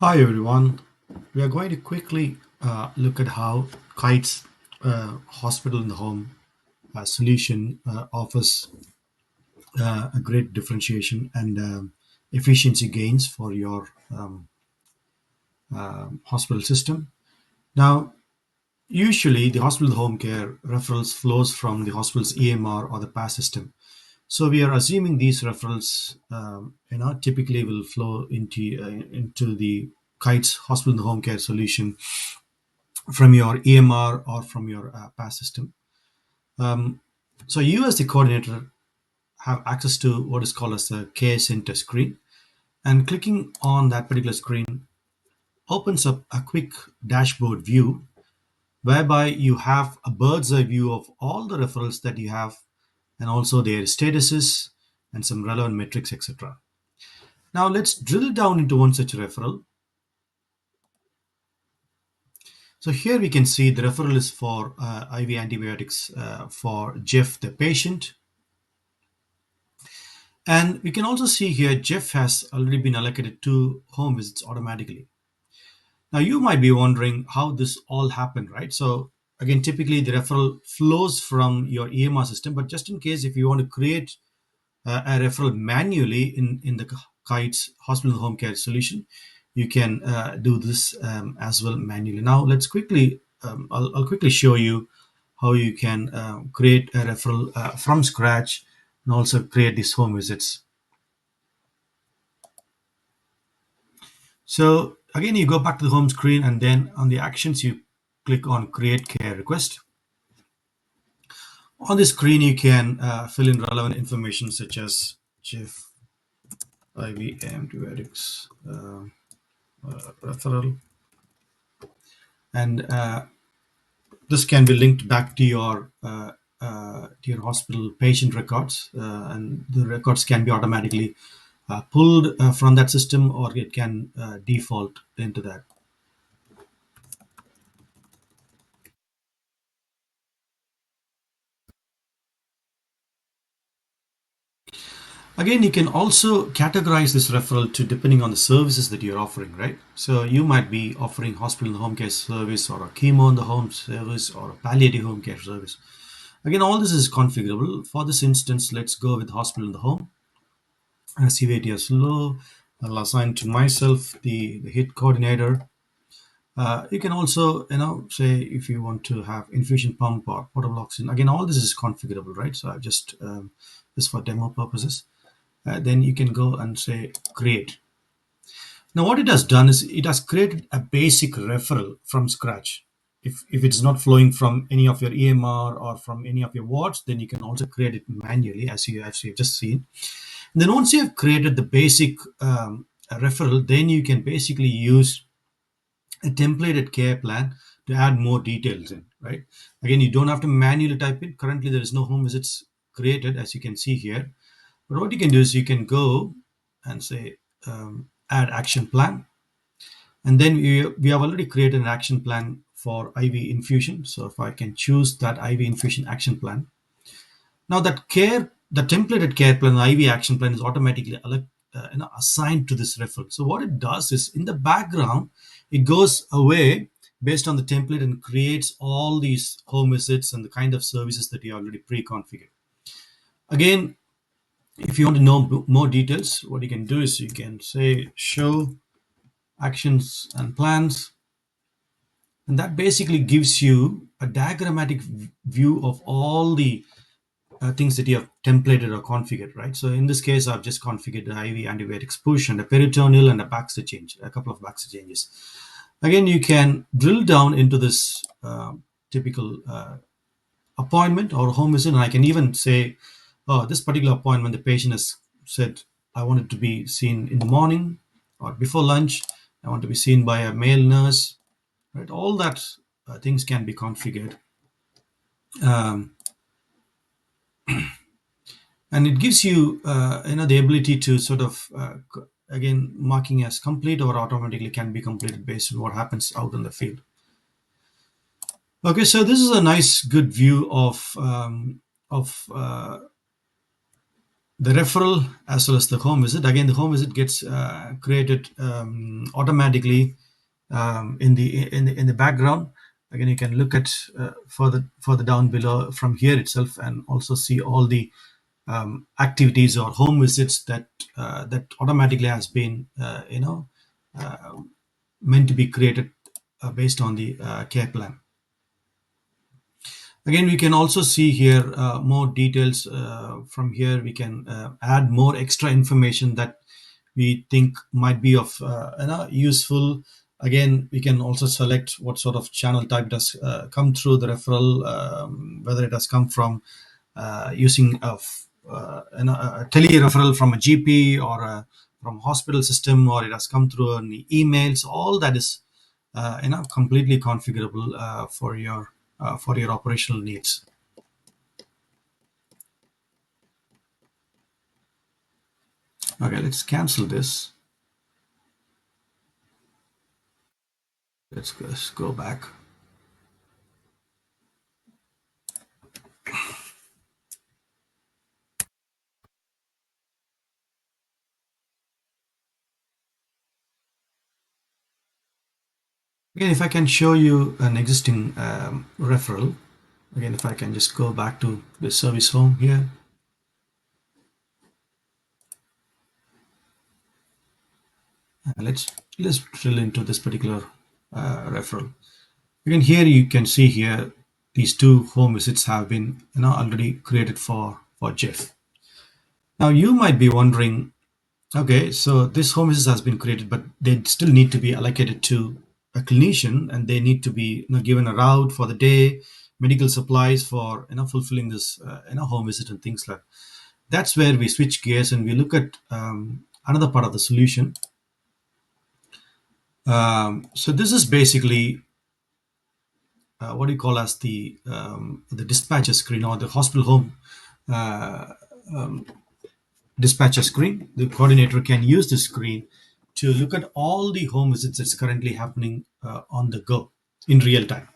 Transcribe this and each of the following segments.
Hi everyone. We are going to quickly look at how Kite's hospital in the home solution offers a great differentiation and efficiency gains for your hospital system. Now, usually the hospital home care referrals flows from the hospital's EMR or the PAS system. So we are assuming these referrals, typically will flow into the Kite's hospital in the home care solution from your EMR or from your PAS system. Um, so you as the coordinator have access to what is called as a care center screen, and clicking on that particular screen opens up a quick dashboard view whereby you have a bird's eye view of all the referrals that you have and also their statuses and some relevant metrics, etc. Now let's drill down into one such referral. So here we can see the referral is for IV antibiotics for Jeff, the patient. And we can also see here Jeff has already been allocated 2 home visits automatically. Now you might be wondering how this all happened, right? So again, typically the referral flows from your EMR system, but just in case if you want to create a referral manually in the Kite's hospital home care solution, you can do this as well manually. Now let's quickly, I'll quickly show you how you can create a referral from scratch and also create these home visits. So again, you go back to the home screen and then on the actions, you click on create care request. On the screen, you can fill in relevant information such as Jeff IV antibiotics referral. And this can be linked back to your hospital patient records, and the records can be automatically pulled from that system, or it can default into that. Again, you can also categorize this referral to depending on the services that you're offering, right? So you might be offering hospital and home care service or a chemo in the home service or a palliative home care service. Again, all this is configurable. For this instance, let's go with hospital in the home. CVT is low. I'll assign to myself the hit coordinator. You can also, say if you want to have infusion pump or portable oxygen. Again, all this is configurable, right? So I've just this for demo purposes. Then you can go and say create. Now, what it has done is it has created a basic referral from scratch. If it's not flowing from any of your EMR or from any of your wards, then you can also create it manually, as you've just seen. And then once you have created the basic referral, then you can basically use a templated care plan to add more details in, right? Again, you don't have to manually type in. Currently, there is no home visits created, as you can see here. But what you can do is you can go and say add action plan. And then we have already created an action plan for IV infusion. So if I can choose that IV infusion action plan, now the templated care plan, IV action plan is automatically assigned to this referral. So what it does is in the background, it goes away based on the template and creates all these home visits and the kind of services that you already pre-configured. Again, if you want to know more details, what you can do is you can say show actions and plans, and that basically gives you a diagrammatic view of all the things that you have templated or configured, right? So in this case, I've just configured the IV antibiotics push and a peritoneal and a Baxter change, a couple of Baxter changes. Again, you can drill down into this typical appointment or home visit, and I can even say, oh, this particular appointment, the patient has said, I want it to be seen in the morning or before lunch. I want to be seen by a male nurse, right? All that things can be configured. Um, and it gives you the ability to sort of again marking as complete or automatically can be completed based on what happens out in the field. Okay, so this is a nice good view of The referral as well as the home visit. Again, the home visit gets created automatically in the background. Again, you can look at further down below from here itself, and also see all the activities or home visits that automatically has been meant to be created based on the care plan. Again, we can also see here more details. From here we can add more extra information that we think might be of useful. Again, we can also select what sort of channel type does come through the referral, whether it has come from using a tele referral from a GP, or from hospital system, or it has come through an emails. All that is completely configurable for your operational needs. Okay, let's cancel this. Let's go back. Again, if I can show you an existing referral. Again, if I can just go back to the service home here. Let's drill into this particular referral. Again, here you can see here these two home visits have been already created for Jeff. Now you might be wondering, okay, so this home visit has been created, but they still need to be allocated to a clinician, and they need to be given a route for the day, medical supplies for fulfilling this home visit and things like. That's where we switch gears and we look at another part of the solution. So this is basically what do you call as the dispatcher screen, or the hospital home dispatcher screen. The coordinator can use the screen to look at all the home visits that's currently happening on the go in real time.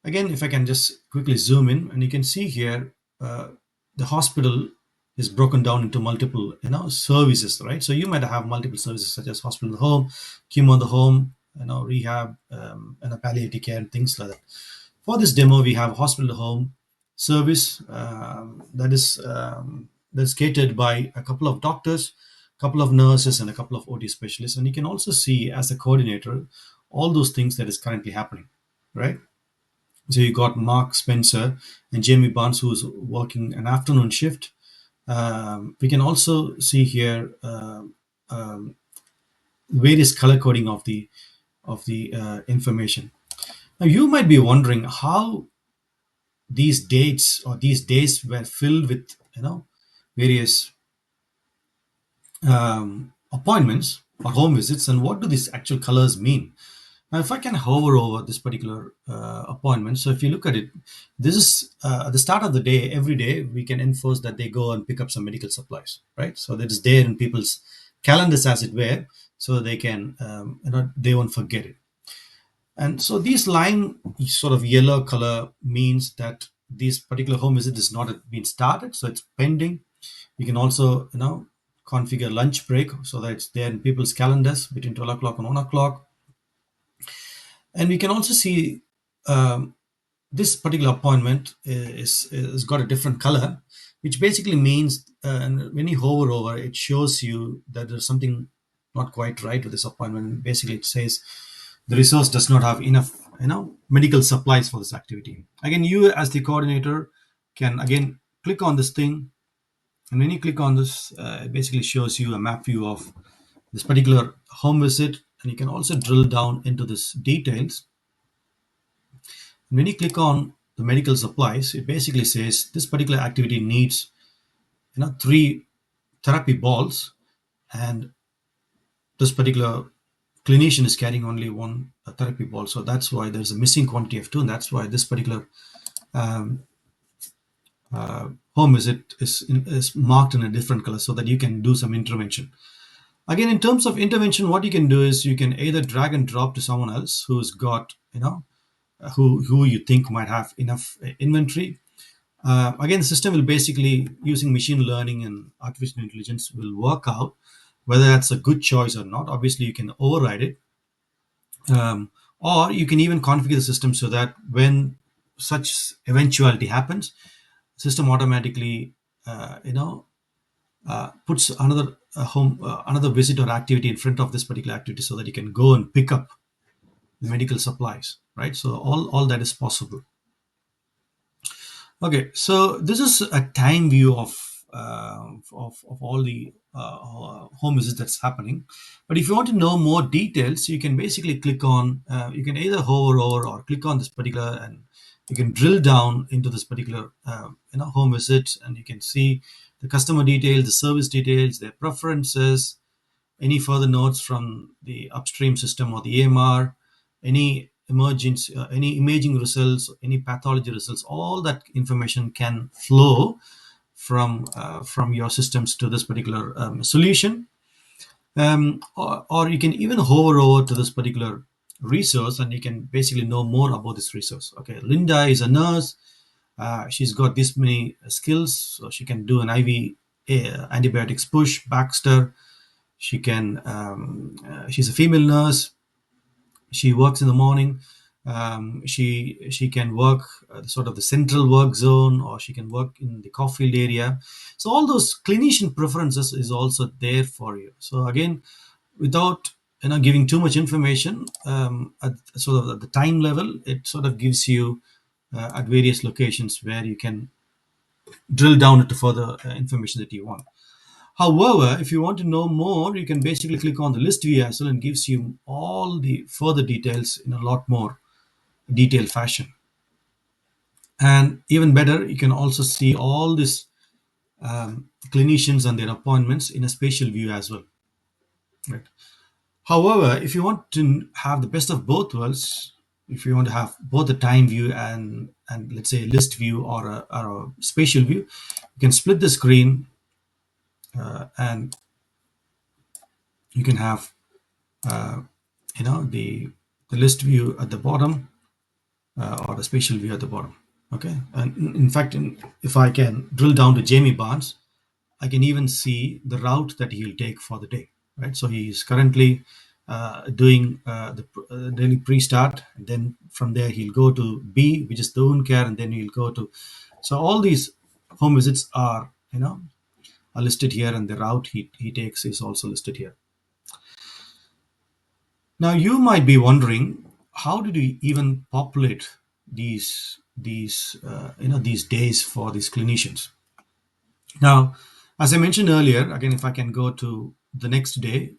Again, if I can just quickly zoom in, and you can see here the hospital is broken down into multiple services, right? So you might have multiple services such as hospital in the home, chemo in the home, rehab, and a palliative care and things like that. For this demo, we have hospital home service that's catered by a couple of doctors, couple of nurses, and a couple of OT specialists. And you can also see as a coordinator all those things that is currently happening, right? So you got Mark Spencer and Jamie Barnes, who's working an afternoon shift. We can also see here various color coding of the information. Now you might be wondering how these dates or these days were filled with various appointments or home visits, and what do these actual colors mean. Now if I can hover over this particular appointment, so if you look at it, this is at the start of the day. Every day we can enforce that they go and pick up some medical supplies, right? So that is there in people's calendars, as it were, so they can they won't forget it. And so these line sort of yellow color means that this particular home visit is not been started, so it's pending. You can also configure lunch break so that it's there in people's calendars between 12 o'clock and 1 o'clock. And we can also see this particular appointment is got a different color, which basically means and when you hover over, it shows you that there's something not quite right with this appointment. Basically, it says the resource does not have enough medical supplies for this activity. Again, you as the coordinator can again click on this thing, and when you click on this, it basically shows you a map view of this particular home visit, and you can also drill down into this details. And when you click on the medical supplies, it basically says this particular activity needs three therapy balls, and this particular clinician is carrying only one therapy ball. So that's why there's a missing quantity of two, and that's why this particular home visit is marked in a different color so that you can do some intervention. Again, in terms of intervention, what you can do is you can either drag and drop to someone else who's got who you think might have enough inventory, Again, the system will basically, using machine learning and artificial intelligence, will work out whether that's a good choice or not. Obviously, you can override it, or you can even configure the system so that when such eventuality happens, system automatically, you know, puts another another visit or activity in front of this particular activity, so that you can go and pick up the medical supplies. Right. So all that is possible. Okay, so this is a time view of all the home visits that's happening. But if you want to know more details, you can basically click on. You can either hover over or click on this particular, and you can drill down into this particular home visit, and you can see the customer details, the service details, their preferences, any further notes from the upstream system or the AMR, any emergence, any imaging results, any pathology results, all that information can flow from your systems to this particular solution. Or you can even hover over to this particular resource, and you can basically know more about this resource. Okay, Linda is a nurse. She's got this many skills, so she can do an IV antibiotics push. Baxter, she can. She's a female nurse. She works in the morning. She can work sort of the central work zone, or she can work in the Caulfield area. So all those clinician preferences is also there for you. So again, without giving too much information, at sort of at the time level, it sort of gives you at various locations where you can drill down into further information that you want. However, if you want to know more, you can basically click on the list view as well, and gives you all the further details in a lot more detailed fashion. And even better, you can also see all these clinicians and their appointments in a spatial view as well. Right. However, if you want to have the best of both worlds, if you want to have both a time view and let's say a list view or a spatial view, you can split the screen, and you can have the list view at the bottom, or the spatial view at the bottom. Okay, and in fact, if I can drill down to Jamie Barnes, I can even see the route that he'll take for the day. Right, so he's currently doing the daily pre-start, and then from there he'll go to B, which is the wound care, and then he'll go to. So all these home visits are listed here, and the route he takes is also listed here. Now you might be wondering, how did we even populate these days for these clinicians? Now, as I mentioned earlier, again, if I can go to the next day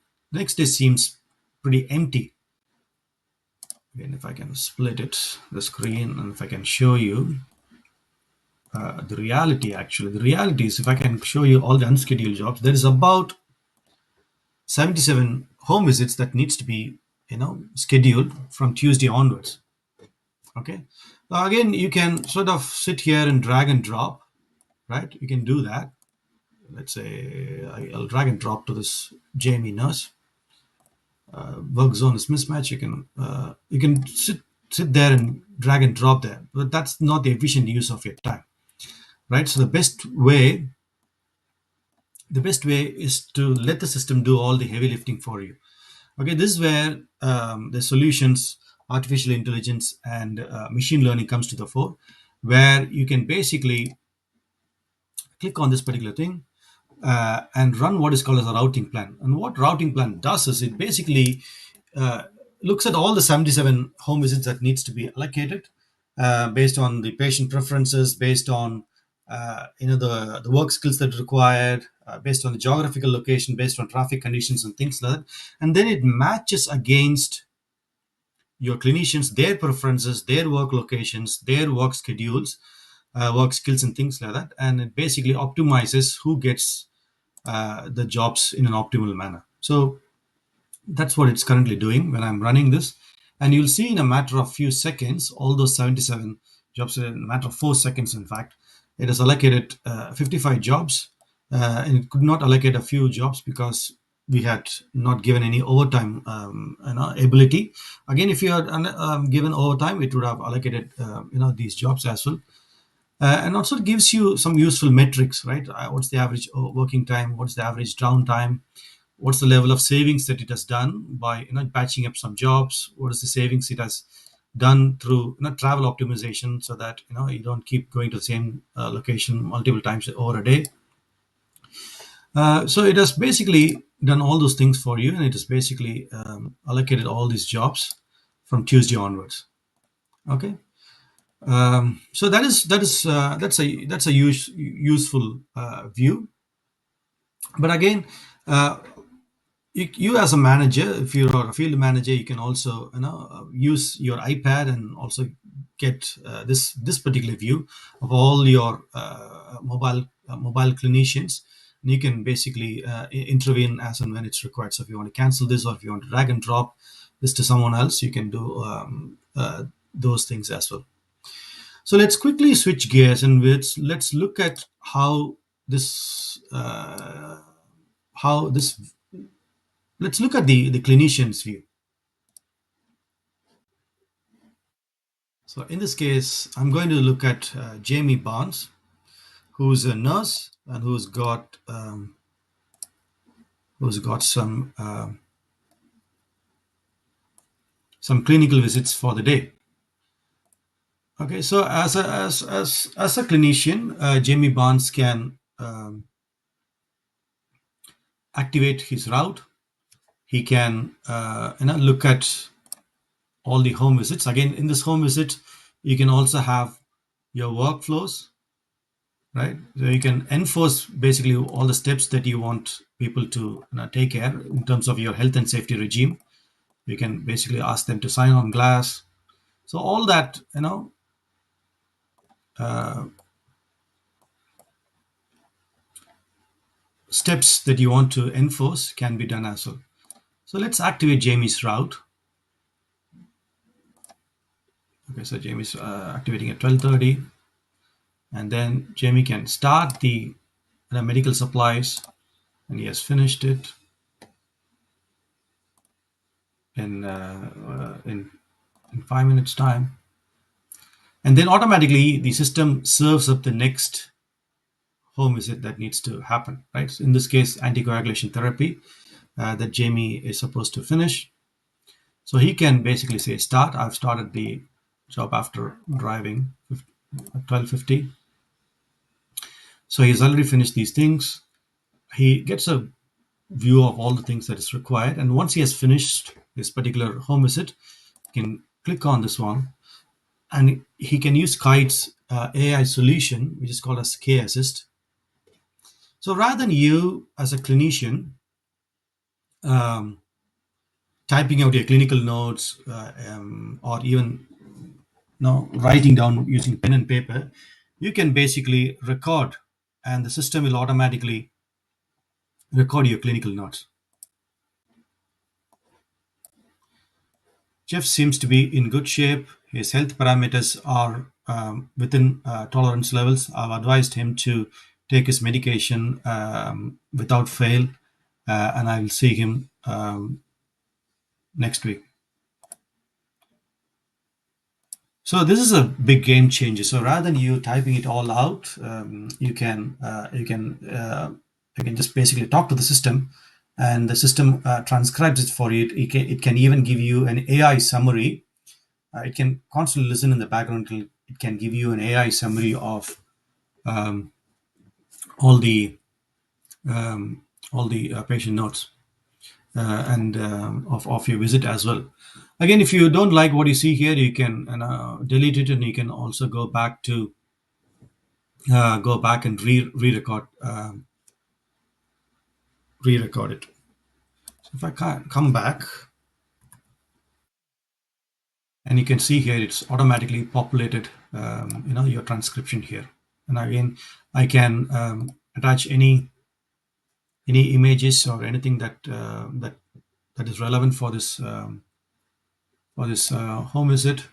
seems pretty empty. Again, if I can split it, the screen, and if I can show you the reality, actually, the reality is if I can show you all the unscheduled jobs, there is about 77 home visits that needs to be scheduled from Tuesday onwards. Okay. Now again, you can sort of sit here and drag and drop, right? You can do that. Let's say I'll drag and drop to this Jamie nurse. Work zone is mismatch. You can sit there and drag and drop there, but that's not the efficient use of your time, right? So the best way is to let the system do all the heavy lifting for you. Okay, this is where the solutions, artificial intelligence, and machine learning comes to the fore, where you can basically click on this particular thing, and run what is called as a routing plan. And what routing plan does is it basically uh, looks at all the 77 home visits that needs to be allocated, based on the patient preferences, based on the work skills that are required, based on the geographical location, based on traffic conditions and things like that. And then it matches against your clinicians, their preferences, their work locations, their work schedules, work skills, and things like that. And it basically optimizes who gets the jobs in an optimal manner. So that's what it's currently doing when I'm running this. And you'll see in a matter of few seconds, all those 77 jobs, in a matter of 4 seconds, in fact, it has allocated 55 jobs. And it could not allocate a few jobs because we had not given any overtime ability. Again, if you had given overtime, it would have allocated these jobs as well. And also it gives you some useful metrics, right? What's the average working time? What's the average downtime? What's the level of savings that it has done by patching up some jobs? What is the savings it has done through travel optimization, so that you don't keep going to the same location multiple times over a day. So it has basically done all those things for you, and it has basically allocated all these jobs from Tuesday onwards. Okay. So that's a useful view. But again, uh, you as a manager, if you're a field manager, you can also use your iPad and also get this particular view of all your mobile clinicians. And you can basically intervene as and when it's required. So if you want to cancel this, or if you want to drag and drop this to someone else, you can do those things as well. So let's quickly switch gears, and let's look at how this let's look at the clinician's view. So in this case, I'm going to look at Jamie Barnes, who's a nurse and who's got some clinical visits for the day. Okay, so as a clinician, Jamie Barnes can activate his route. He can look at all the home visits. Again, in this home visit, you can also have your workflows, right? So you can enforce basically all the steps that you want people to take care in terms of your health and safety regime. You can basically ask them to sign on glass. So all that uh, steps that you want to enforce can be done as well. So let's activate Jamie's route. Okay, so Jamie's activating at 12:30, and then Jamie can start the medical supplies, and he has finished it in 5 minutes time. And then automatically the system serves up the next home visit that needs to happen, right? So in this case, anticoagulation therapy that Jamie is supposed to finish. So he can basically say start. I've started the job after driving at 12:50. So he's already finished these things. He gets a view of all the things that is required, and once he has finished this particular home visit, he can click on this one, and he can use Kite's AI solution, which is called as K Assist. So rather than you as a clinician um, typing out your clinical notes, or even writing down using pen and paper, you can basically record, and the system will automatically record your clinical notes. Jeff seems to be in good shape. His health parameters are within tolerance levels. I've advised him to take his medication without fail, and I will see him next week. So this is a big game changer. So rather than you typing it all out, you can just basically talk to the system, and the system transcribes it for you. It can even give you an AI summary. It can constantly listen in the background. It can give you an AI summary of um, all the um, patient notes, and of your visit as well. Again, if you don't like what you see here, you can delete it, and you can also go back and re-record re-record it. So if I can come back, and you can see here it's automatically populated your transcription here. And again, I can attach any images or anything that is relevant for this home visit.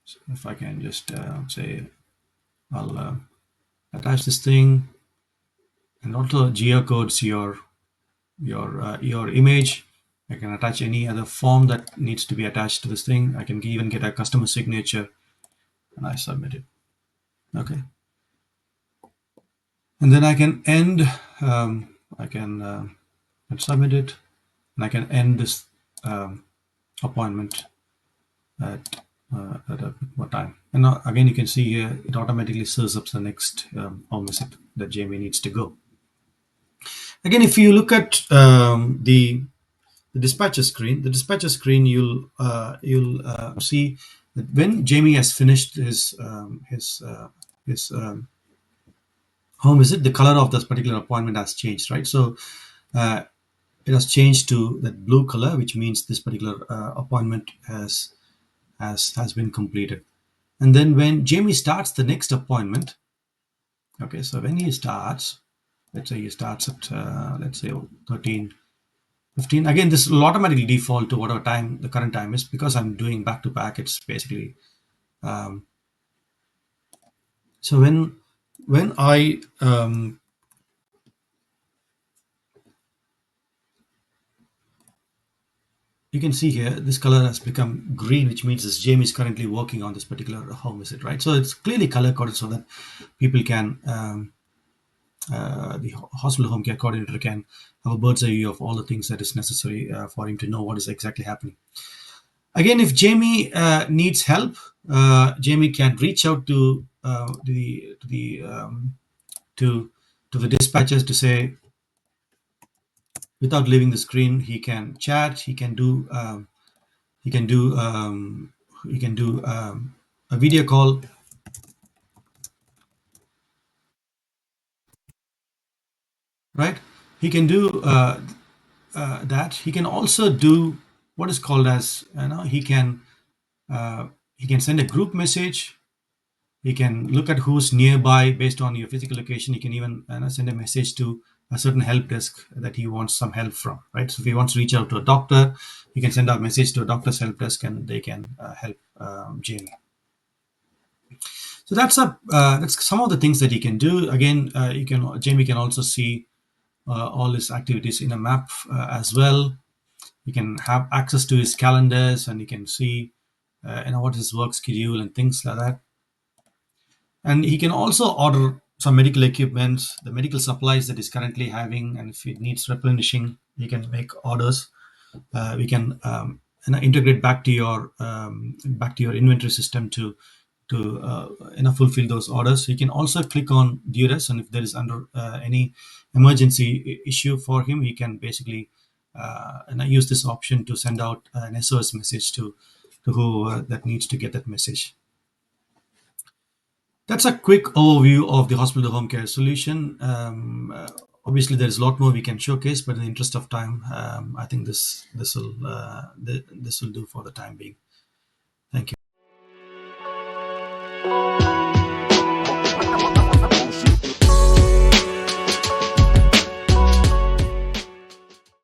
So if I can just say I'll attach this thing, and also geocodes your image. I can attach any other form that needs to be attached to this thing. I can even get a customer signature and I submit it. Okay. And then I can end, I can submit it, and I can end this um, appointment at, at a bit more time. And now again, you can see here, it automatically serves up the next home visit that Jamie needs to go. Again, if you look at the dispatcher screen, you'll see that when Jamie has finished his home visit, the color of this particular appointment has changed, right? So uh, it has changed to that blue color, which means this particular appointment has been completed. And then when Jamie starts the next appointment, okay, so when he starts, let's say he starts at let's say 13:15. Again, this will automatically default to whatever time the current time is because I'm doing back to back. It's basically so when I you can see here this color has become green, which means this Jamie is currently working on this particular home visit, right? So it's clearly color coded so that people can the hospital home care coordinator can have a bird's eye view of all the things that is necessary for him to know what is exactly happening. Again, if Jamie needs help, Jamie can reach out to to the dispatchers to say, without leaving the screen, he can chat, he can do he can do a video call, right? He can do that. He can also do what is called as he can send a group message. He can look at who's nearby based on your physical location. He can even send a message to a certain help desk that he wants some help from, right? So if he wants to reach out to a doctor, he can send out a message to a doctor's help desk and they can help Jamie. So that's some of the things that he can do. Again, you can Jamie can also see all his activities in a map as well. He can have access to his calendars and he can see what his work schedule and things like that. And he can also order some medical equipment, the medical supplies that he's currently having, and if it needs replenishing, he can make orders. We can integrate back to your inventory system to fulfill those orders. You can also click on duress, and if there is under any emergency issue for him, he can basically use this option to send out an SOS message to who that needs to get that message. That's a quick overview of the hospital to home care solution. Obviously, there's a lot more we can showcase, but in the interest of time, I think this will do for the time being.